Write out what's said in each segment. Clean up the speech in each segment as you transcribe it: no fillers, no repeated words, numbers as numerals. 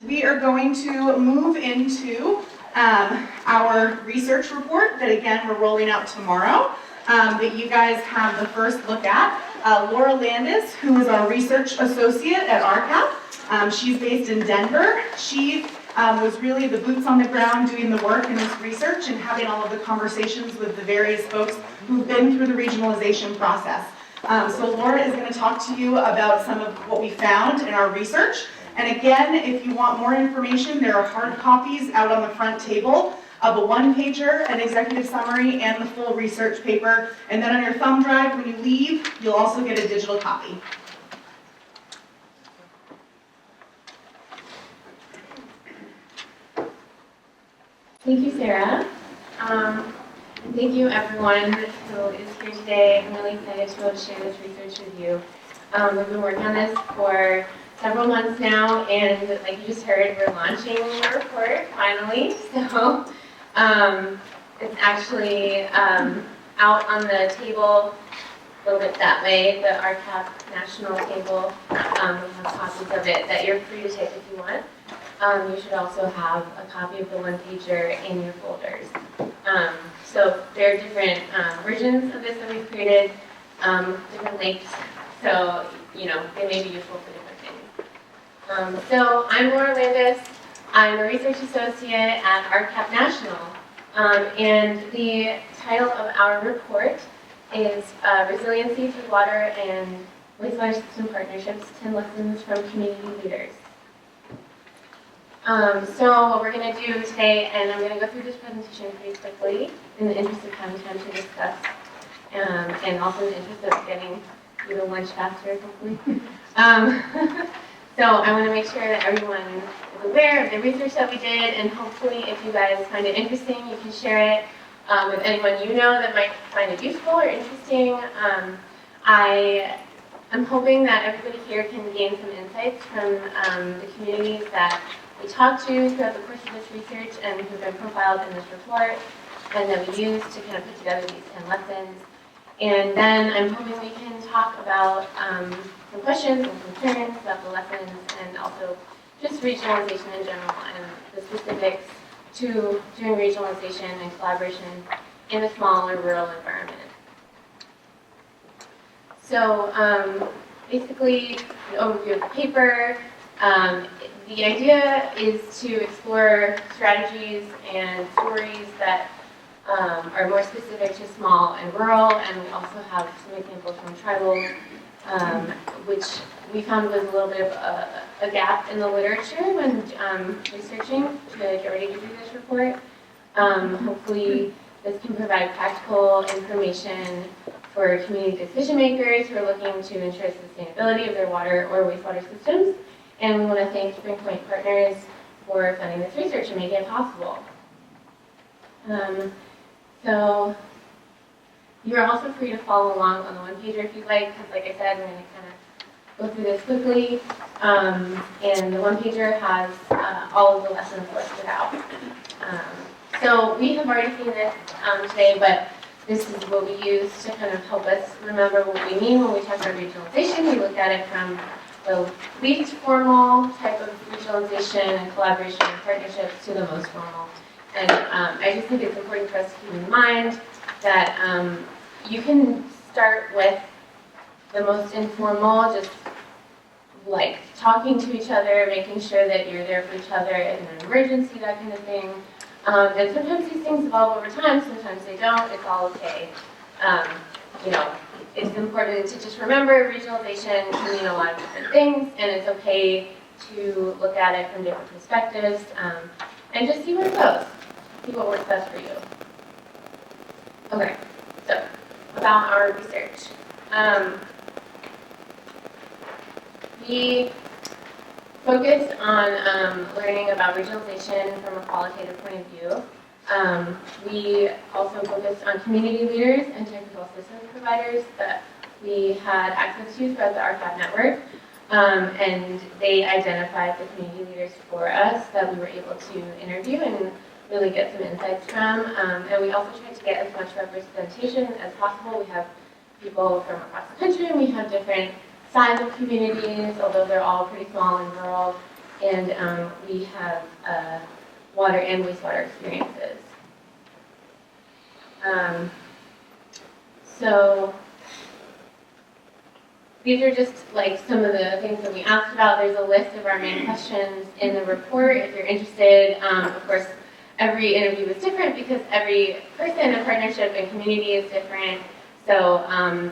We are going to move into our research report that, again, we're rolling out tomorrow, that you guys have the first look at. Laura Landis, who is our research associate at RCAP, she's based in Denver. She was really the boots on the ground doing the work in this research and having all of the conversations with the various folks who've been through the regionalization process. So Laura is going to talk to you about some of what we found in our research. And again, if you want more information, there are hard copies out on the front table of a one-pager, an executive summary, and the full research paper. And then on your thumb drive, when you leave, you'll also get a digital copy. Thank you, Sarah. And thank you, everyone who is here today. I'm really excited to be able to share this research with you. We've been working on this for several months now, and like you just heard, we're launching our report finally. So it's actually out on the table a little bit that way, the RCAP national table. We have copies of it that you're free to take if you want. You should also have a copy of the one-pager in your folders. So there are different versions of this that we've created, different links, so they may be useful for different things. So I'm Laura Landis. I'm a research associate at RCAP National, and the title of our report is Resiliency Through Water and Wastewater System Partnerships, 10 Lessons from Community Leaders. So what we're going to do today, and I'm going to go through this presentation pretty quickly in the interest of having time to discuss, and also in the interest of getting through the lunch faster, hopefully. So I want to make sure that everyone is aware of the research that we did, and hopefully if you guys find it interesting, you can share it with anyone you know that might find it useful or interesting. I'm hoping that everybody here can gain some insights from the communities that we talked to throughout the course of this research and who've been profiled in this report, and that we used to kind of put together these 10 lessons. And then I'm hoping we can talk about some questions and concerns about the lessons, and also just regionalization in general and the specifics to doing regionalization and collaboration in a small or rural environment. So basically, an overview of the paper. The idea is to explore strategies and stories that are more specific to small and rural, and we also have some examples from tribal, which we found was a little bit of a gap in the literature when researching to get ready to do this report. Hopefully this can provide practical information for community decision makers who are looking to ensure sustainability of their water or wastewater systems. And we want to thank Spring Point Partners for funding this research and making it possible. So you're also free to follow along on the one-pager if you'd like, because like I said, I'm going to kind of go through this quickly. And the one-pager has all of the lessons listed out. So we have already seen this today, but this is what we use to kind of help us remember what we mean when we talk about regionalization. We look at it from the least formal type of regionalization and collaboration and partnerships to the most formal. And I just think it's important for us to keep in mind that you can start with the most informal, just like talking to each other, making sure that you're there for each other in an emergency, that kind of thing. And sometimes these things evolve over time, sometimes they don't, it's all okay. It's important to just remember regionalization can mean a lot of different things, and it's okay to look at it from different perspectives, and just see where it goes, see what works best for you. Okay, so about our research. We focused on learning about regionalization from a qualitative point of view. We also focused on community leaders and technical assistance providers that we had access to throughout the RCAP network, and they identified the community leaders for us that we were able to interview and really get some insights from. And we also tried to get as much representation as possible. We have people from across the country, and we have different size of communities, although they're all pretty small and rural. and we have water and wastewater experiences. So these are just like some of the things that we asked about. There's a list of our main questions in the report if you're interested. Of course, every interview is different because every person, a partnership, and community is different. So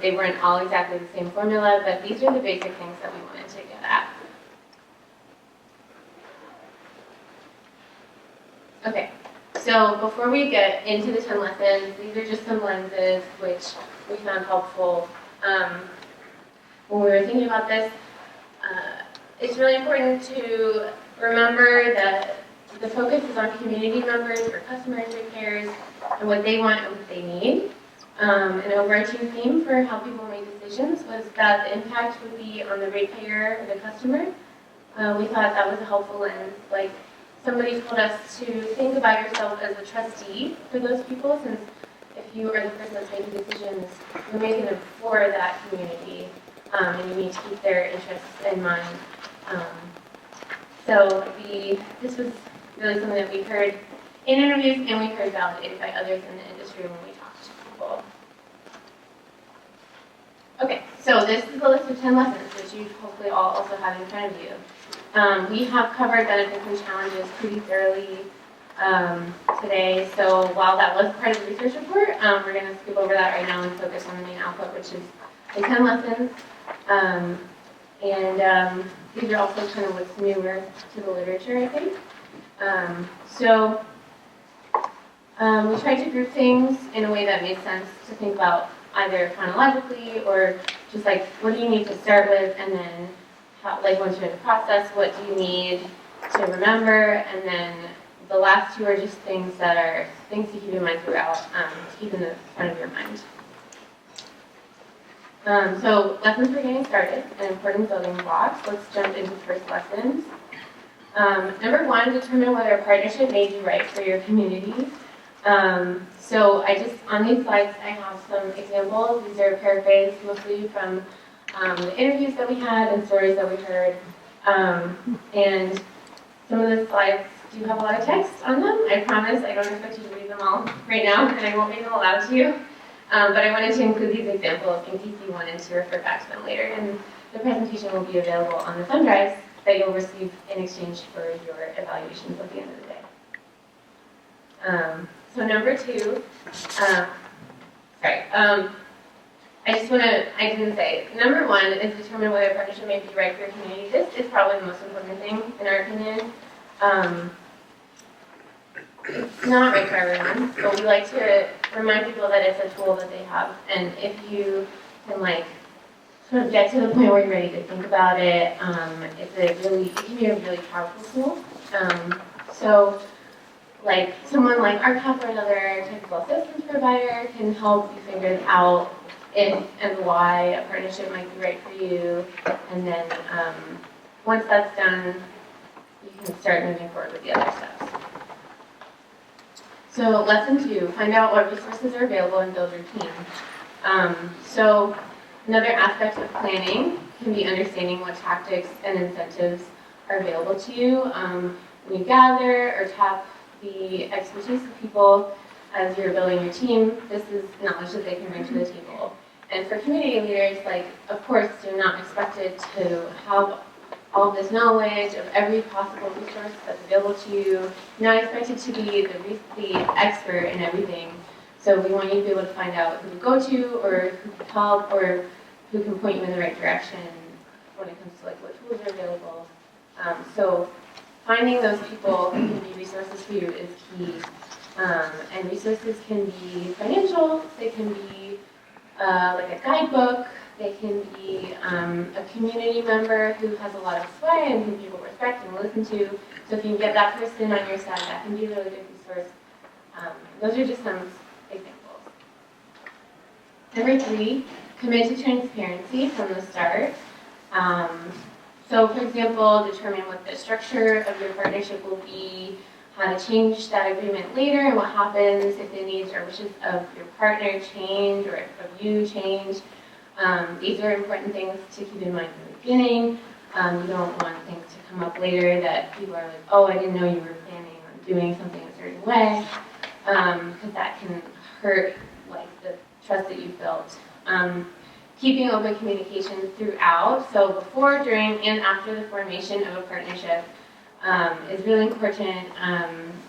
they weren't all exactly the same formula, but these are the basic things that we wanted to get at. Okay, so before we get into the 10 lessons, these are just some lenses which we found helpful. When we were thinking about this, it's really important to remember that the focus is on community members or customers or payers and what they want and what they need. An overarching theme for how people make decisions was that the impact would be on the ratepayer or the customer. We thought that was a helpful lens. Like, somebody told us to think about yourself as a trustee for those people, since if you are the person that's making decisions, you're making them for that community, and you need to keep their interests in mind. This was really something that we heard in interviews, and we heard validated by others in the industry when we talked to people. Okay, so this is the list of 10 lessons, which you hopefully all also have in front of you. We have covered benefits and challenges pretty thoroughly today, so while that was part of the research report, we're going to skip over that right now and focus on the main output, which is the 10 lessons. These are also kind of what's newer to the literature, I think. We tried to group things in a way that made sense to think about either chronologically or just like, what do you need to start with, and then once you're in the process, what do you need to remember, and then the last two are just things that are things to keep in mind throughout, to keep in the front of your mind. So lessons for getting started and important building blocks. Let's jump into the first lessons. Number one, determine whether a partnership may be right for your community. On these slides, I have some examples. These are paraphrased mostly from the interviews that we had and stories that we heard. And some of the slides do have a lot of text on them. I promise I don't expect you to read them all right now, and I won't read them aloud to you. But I wanted to include these examples in case you wanted to refer back to them later. And the presentation will be available on the thumb drives that you'll receive in exchange for your evaluations at the end of the day. So number two, I didn't say, number one is determine whether a partnership may be right for your community. This is probably the most important thing, in our opinion. It's not right for everyone, but we like to remind people that it's a tool that they have. And if you can sort of get to the point where you're ready to think about it, it can be a really powerful tool. Someone like RCAP or another technical assistance provider can help you figure out if and why a partnership might be right for you. And then once that's done, you can start moving forward with the other steps. So lesson two, find out what resources are available and build your team. Another aspect of planning can be understanding what tactics and incentives are available to you. When you gather or tap the expertise of people as you're building your team, this is knowledge that they can bring to the table. And for community leaders, of course, you're not expected to have all this knowledge of every possible resource that's available to you. You're not expected to be the expert in everything. So we want you to be able to find out who to go to, or who can help, or who can point you in the right direction when it comes to what tools are available. So finding those people who can be resources for you is key. And resources can be financial, they can be like a guidebook, they can be a community member who has a lot of sway and who people respect and listen to. So if you can get that person on your side, that can be a really good resource. Those are just some examples. Number three, commit to transparency from the start. So for example, determine what the structure of your partnership will be, how to change that agreement later, and what happens if the needs or wishes of your partner change or of you change. These are important things to keep in mind from the beginning. You don't want things to come up later that people are like, oh, I didn't know you were planning on doing something a certain way, because that can hurt like the trust that you've built. Keeping open communication throughout, so before, during, and after the formation of a partnership is really important,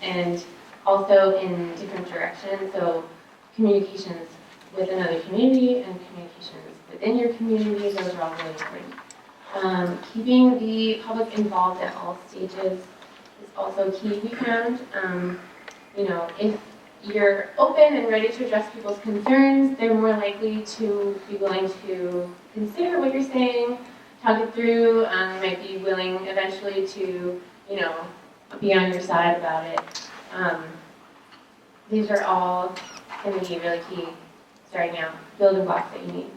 and also in different directions, so communications with another community and communications within your community, those are all really important. Keeping the public involved at all stages is also key, we found. If you're open and ready to address people's concerns, they're more likely to be willing to consider what you're saying, talk it through, might be willing eventually to, be on your side about it. These are all going to be really key starting out, building blocks that you need.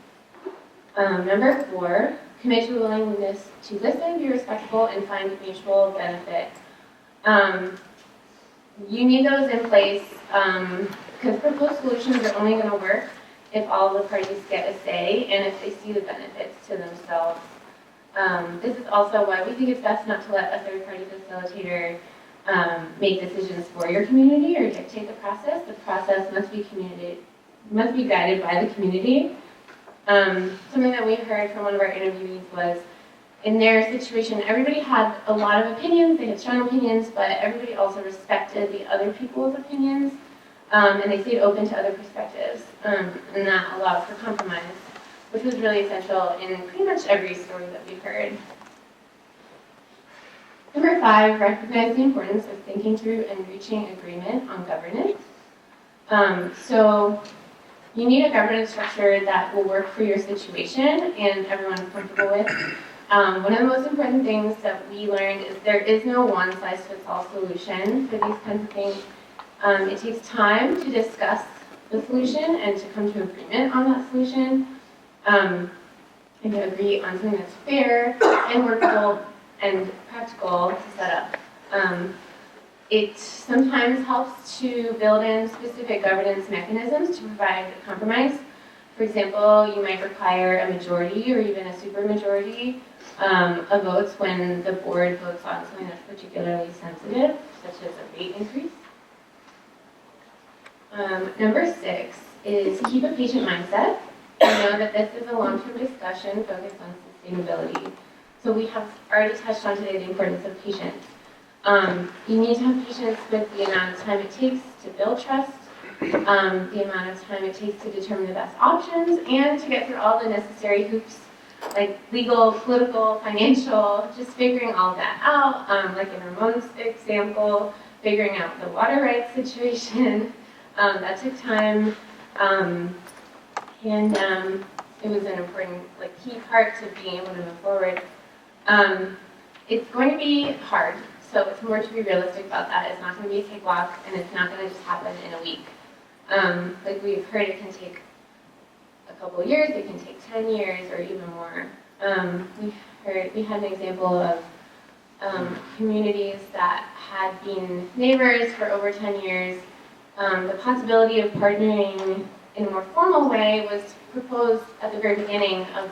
Number 4, commit to a willingness to listen, be respectful, and find mutual benefit. You need those in place because proposed solutions are only going to work if all the parties get a say and if they see the benefits to themselves. This is also why we think it's best not to let a third-party facilitator make decisions for your community or dictate the process. The process must be guided by the community. Something that we heard from one of our interviewees was, in their situation, everybody had a lot of opinions, they had strong opinions, but everybody also respected the other people's opinions, and they stayed open to other perspectives, and that allowed for compromise, which was really essential in pretty much every story that we've heard. Number 5, recognize the importance of thinking through and reaching agreement on governance. So you need a governance structure that will work for your situation and everyone's comfortable with. One of the most important things that we learned is there is no one-size-fits-all solution for these kinds of things. It takes time to discuss the solution and to come to agreement on that solution, and to agree on something that's fair and workable and practical to set up. It sometimes helps to build in specific governance mechanisms to provide a compromise. For example, you might require a majority or even a supermajority of votes when the board votes on something that's particularly sensitive, such as a rate increase. Number 6 is keep a patient mindset. We know that this is a long-term discussion focused on sustainability. So we have already touched on today the importance of patience. You need to have patience with the amount of time it takes to build trust, the amount of time it takes to determine the best options, and to get through all the necessary hoops, like legal, political, financial, just figuring all that out, like in Ramon's example, figuring out the water rights situation. That took time, and it was an important, key part to being able to move forward. It's going to be hard, so it's more to be realistic about that. It's not going to be a cakewalk, and it's not going to just happen in a week. Like we've heard, it can take a couple years, it can take 10 years, or even more. We had an example of communities that had been neighbors for over 10 years. The possibility of partnering in a more formal way was proposed at the very beginning of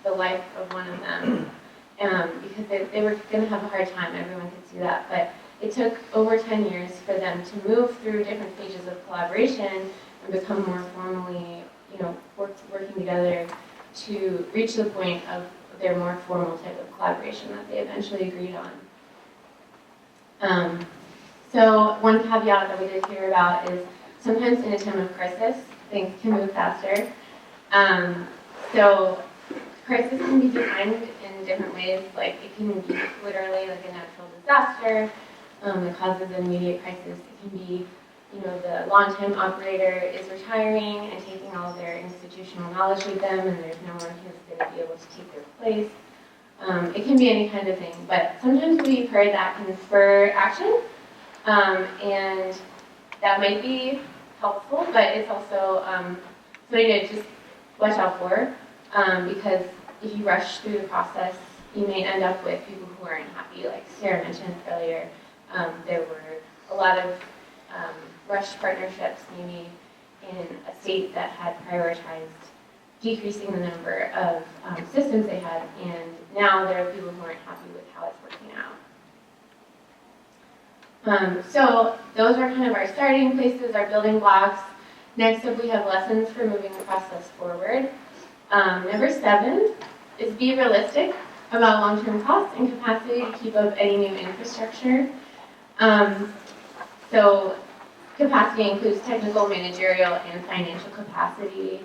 the life of one of them, because they were going to have a hard time, everyone could see that, but it took over 10 years for them to move through different stages of collaboration and become more formally, working together to reach the point of their more formal type of collaboration that they eventually agreed on. So one caveat that we did hear about is sometimes in a time of crisis, things can move faster. So crisis can be defined in different ways, like it can be literally like a natural disaster that causes an immediate crisis. It can be, the long-time operator is retiring and taking all of their institutional knowledge with them, and there's no one who's going to be able to take their place. It can be any kind of thing, but sometimes we've heard that can spur action, and that might be helpful, but it's also something to just watch out for, because if you rush through the process, you may end up with people who aren't happy. Like Sarah mentioned earlier, there were a lot of rushed partnerships, maybe in a state that had prioritized decreasing the number of systems they had, and now there are people who aren't happy with how it's working out. So those are kind of our starting places, our building blocks. Next up, we have lessons for moving the process forward. Number 7 is be realistic about long-term costs and capacity to keep up any new infrastructure. So capacity includes technical, managerial, and financial capacity.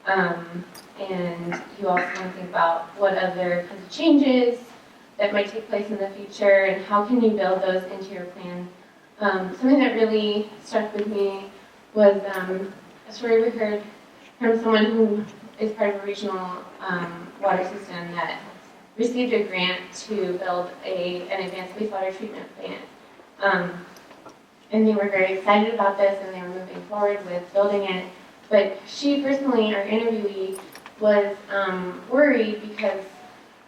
And you also want to think about what other kinds of changes that might take place in the future and how can you build those into your plan. Something that really stuck with me was a story we heard from someone who is part of a regional water system that received a grant to build an advanced wastewater treatment plant. And they were very excited about this and they were moving forward with building it. But she personally, our interviewee, was worried because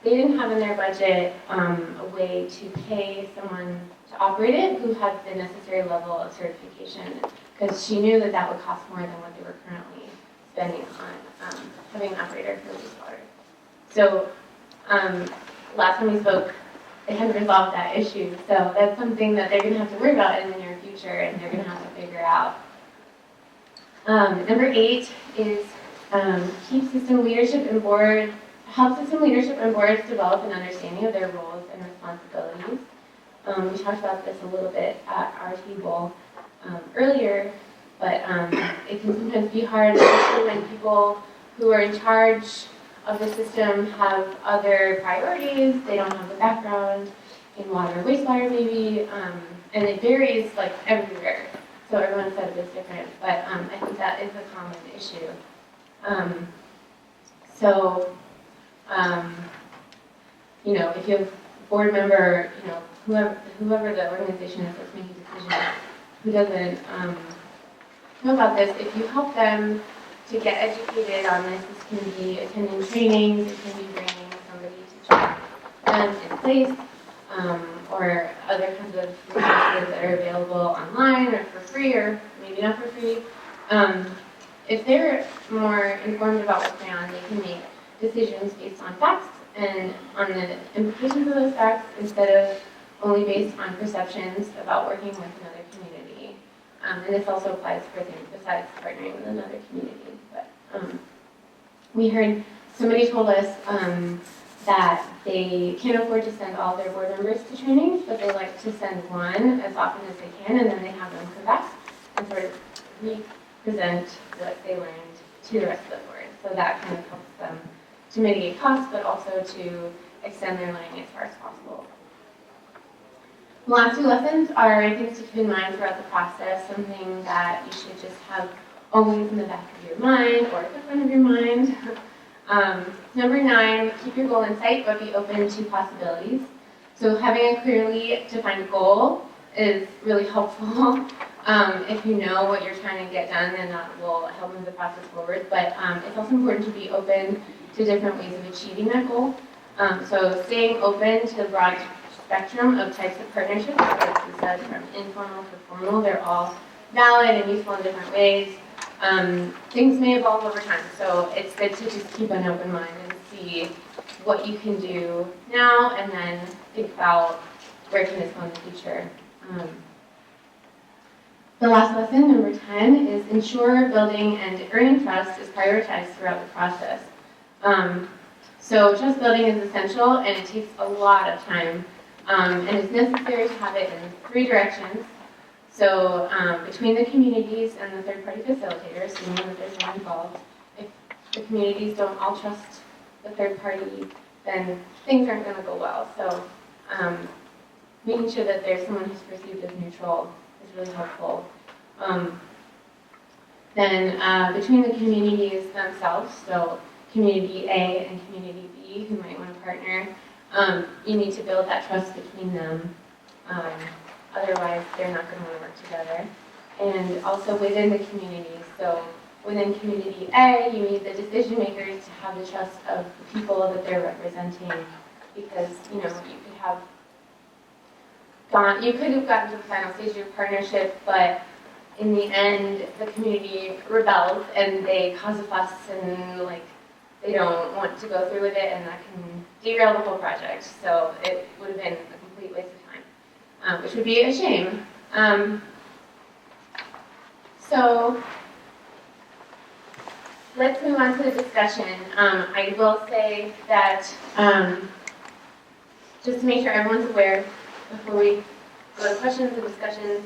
they didn't have in their budget a way to pay someone to operate it who had the necessary level of certification, because she knew that that would cost more than what they were currently spending on having an operator for wastewater. So last time we spoke, they hadn't resolved that issue. So that's something that they're going to have to worry about in the near future, and they're going to have to figure out. Number 8 is help system leadership and boards develop an understanding of their roles and responsibilities. We talked about this a little bit at our table earlier, but it can sometimes be hard, especially when people who are in charge of the system have other priorities. They don't have the background in water or wastewater maybe, and it varies like everywhere. So everyone's setup is different, but I think that is a common issue. You know, if you have a board member, you know, whoever the organization is that's making decisions, who doesn't know about this, if you help them to get educated on this, this can be attending trainings, it can be bringing somebody to check them in place, or other kinds of resources that are available online or for free, or maybe not for free. If they're more informed about what's going on, they can make decisions based on facts and on the implications of those facts instead of only based on perceptions about working with another community. And this also applies for things besides partnering with another community. But we heard somebody told us that they can't afford to send all their board members to trainings, but they like to send one as often as they can, and then they have them come back and sort of represent what they learned to the rest of the board. So that kind of helps them to mitigate costs, but also to extend their learning as far as possible. The last 2 lessons are things to keep in mind throughout the process, something that you should just have always in the back of your mind or at the front of your mind. Number 9, keep your goal in sight, but be open to possibilities. So having a clearly defined goal is really helpful. If you know what you're trying to get done, then that will help move the process forward. But it's also important to be open to different ways of achieving that goal. So staying open to the broad spectrum of types of partnerships, like we said, from informal to formal, they're all valid and useful in different ways. Things may evolve over time, so it's good to just keep an open mind and see what you can do now, and then think about where can this go in the future. The last lesson, number 10, is ensure building and earning trust is prioritized throughout the process. So trust building is essential, and it takes a lot of time, and it's necessary to have it in 3 directions. So between the communities and the third-party facilitators, so you know that there's one involved. If the communities don't all trust the third party, then things aren't going to go well. So making sure that there's someone who's perceived as neutral is really helpful. Then between the communities themselves, so community A and community B who might want to partner, you need to build that trust between them. Otherwise, they're not going to want to work together. And also within the community. So within community A, you need the decision makers to have the trust of the people that they're representing, because you know you could have gotten to the final stage of your partnership, but in the end, the community rebels and they cause a fuss and like they don't want to go through with it, and that can derail the whole project. So it would have been a complete waste of time, which would be a shame. So let's move on to the discussion. I will say that just to make sure everyone's aware, before we go to questions and discussions,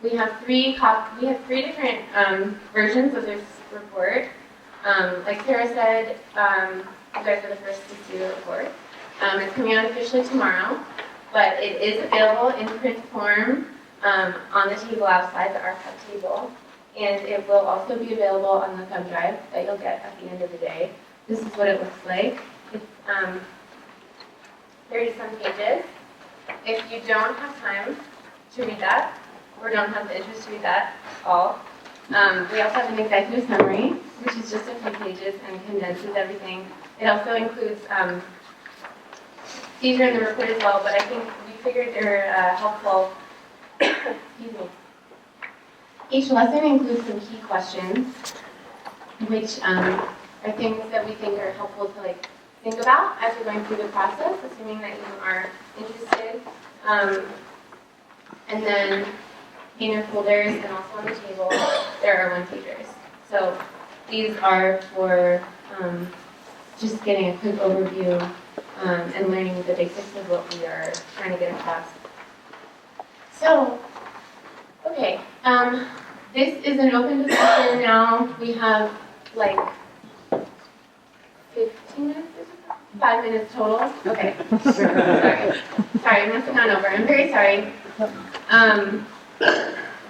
we have three different versions of this report. Like Sarah said, you guys are the first to see the report. It's coming out officially tomorrow, but it is available in print form on the table outside, the RCAP table, and it will also be available on the thumb drive that you'll get at the end of the day. This is what it looks like. It's 30-some pages. If you don't have time to read that, or don't have the interest to read that all, we also have an executive summary, which is just a few pages and condenses everything. It also includes, these are in the report as well, but I think we figured they're helpful. Excuse me. Each lesson includes some key questions, which are things that we think are helpful to think about as we're going through the process, assuming that you are interested. And then in your folders and also on the table, there are one-pagers. So these are for just getting a quick overview and learning the basics of what we are trying to get across. So, okay, this is an open discussion now. We have 15 minutes, 5 minutes total. Okay, sorry, I must have gone over. I'm very sorry.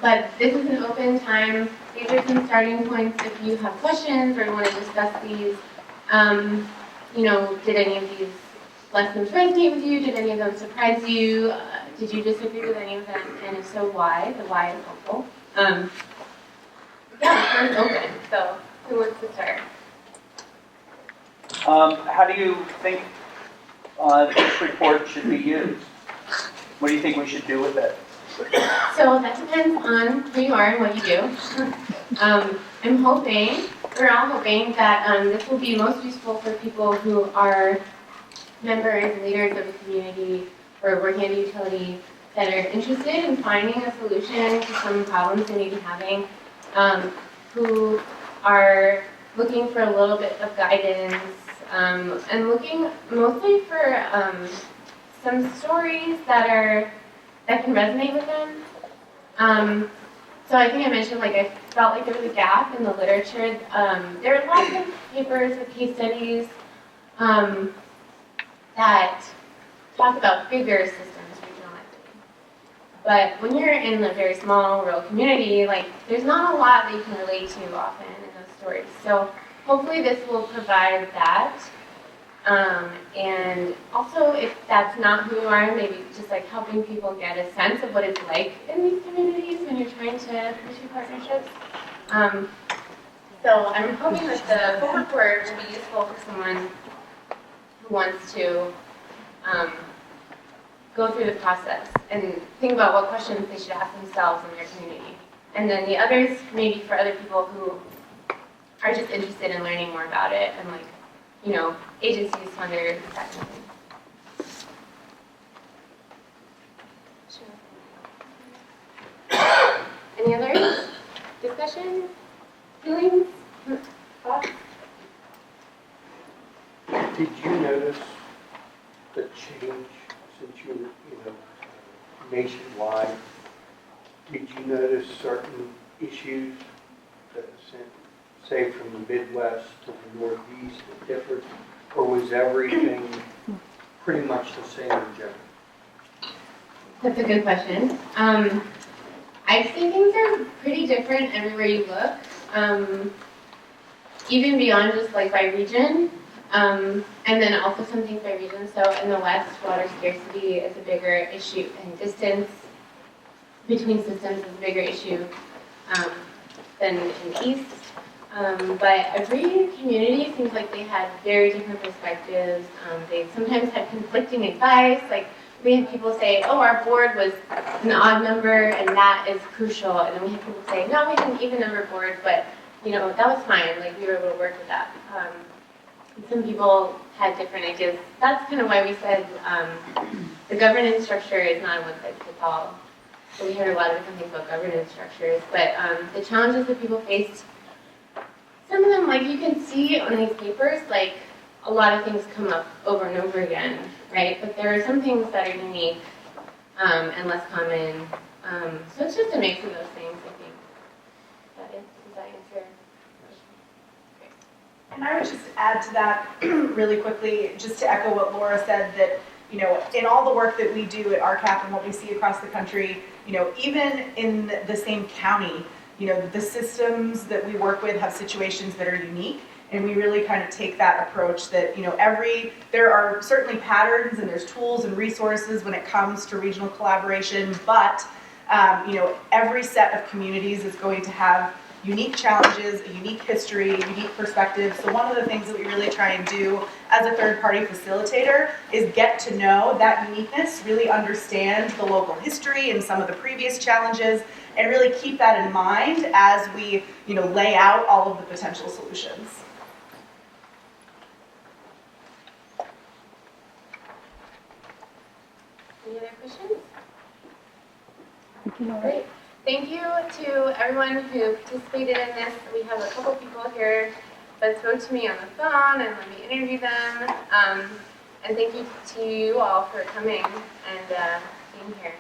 But this is an open time. These are some starting points if you have questions or you want to discuss these. Did any of these lessons resonate with you? Did any of them surprise you? Did you disagree with any of them? And if so, why? The why is helpful. The floor is open. So who wants to start? How do you think this report should be used? What do you think we should do with it? So that depends on who you are and what you do. I'm hoping, we're all hoping that this will be most useful for people who are members and leaders of a community or working at a utility that are interested in finding a solution to some problems they may be having, who are looking for a little bit of guidance, and looking mostly for some stories that can resonate with them. So I think I mentioned, I felt like there was a gap in the literature. There are lots of papers with case studies that talk about bigger systems regionalizing. But when you're in a very small rural community, there's not a lot that you can relate to often in those stories. So hopefully this will provide that. And also, if that's not who you are, maybe just helping people get a sense of what it's like in these communities when you're trying to pursue partnerships. So I'm hoping that the full report will be useful for someone who wants to go through the process and think about what questions they should ask themselves in their community. And then the others, maybe for other people who are just interested in learning more about it and agencies, funders, that kind of thing. Sure. Any other discussion? Feelings? Thoughts? Did you notice the change since you were, nationwide? Did you notice certain issues that, say, from the Midwest to the Northeast that differed, or was everything pretty much the same in general? That's a good question. I'd say things are pretty different everywhere you look, even beyond just by region, and then also some things by region. So in the West, water scarcity is a bigger issue, and distance between systems is a bigger issue than in the East. But every community seems like they had very different perspectives. They sometimes had conflicting advice. We had people say, oh, our board was an odd number and that is crucial. And then we had people say, no, we had an even number board, but that was fine. We were able to work with that. some people had different ideas. That's kind of why we said the governance structure is not a one-size-fits-all. So we heard a lot of different things about governance structures, but the challenges that people faced, some of them, like you can see on these papers, like a lot of things come up over and over again, right? But there are some things that are unique and less common. So it's just a mix of those things, I think. Does that answer? And I would just add to that really quickly, just to echo what Laura said, that, you know, in all the work that we do at RCAP and what we see across the country, you know, even in the same county, you know, the systems that we work with have situations that are unique. And we really kind of take that approach that, you know, there are certainly patterns and there's tools and resources when it comes to regional collaboration, but, you know, every set of communities is going to have unique challenges, a unique history, unique perspectives. So one of the things that we really try and do as a third-party facilitator is get to know that uniqueness, really understand the local history and some of the previous challenges, and really keep that in mind as we, you know, lay out all of the potential solutions. Any other questions? Great. Thank you to everyone who participated in this. We have a couple people here that spoke to me on the phone and let me interview them. And thank you to you all for coming and being here.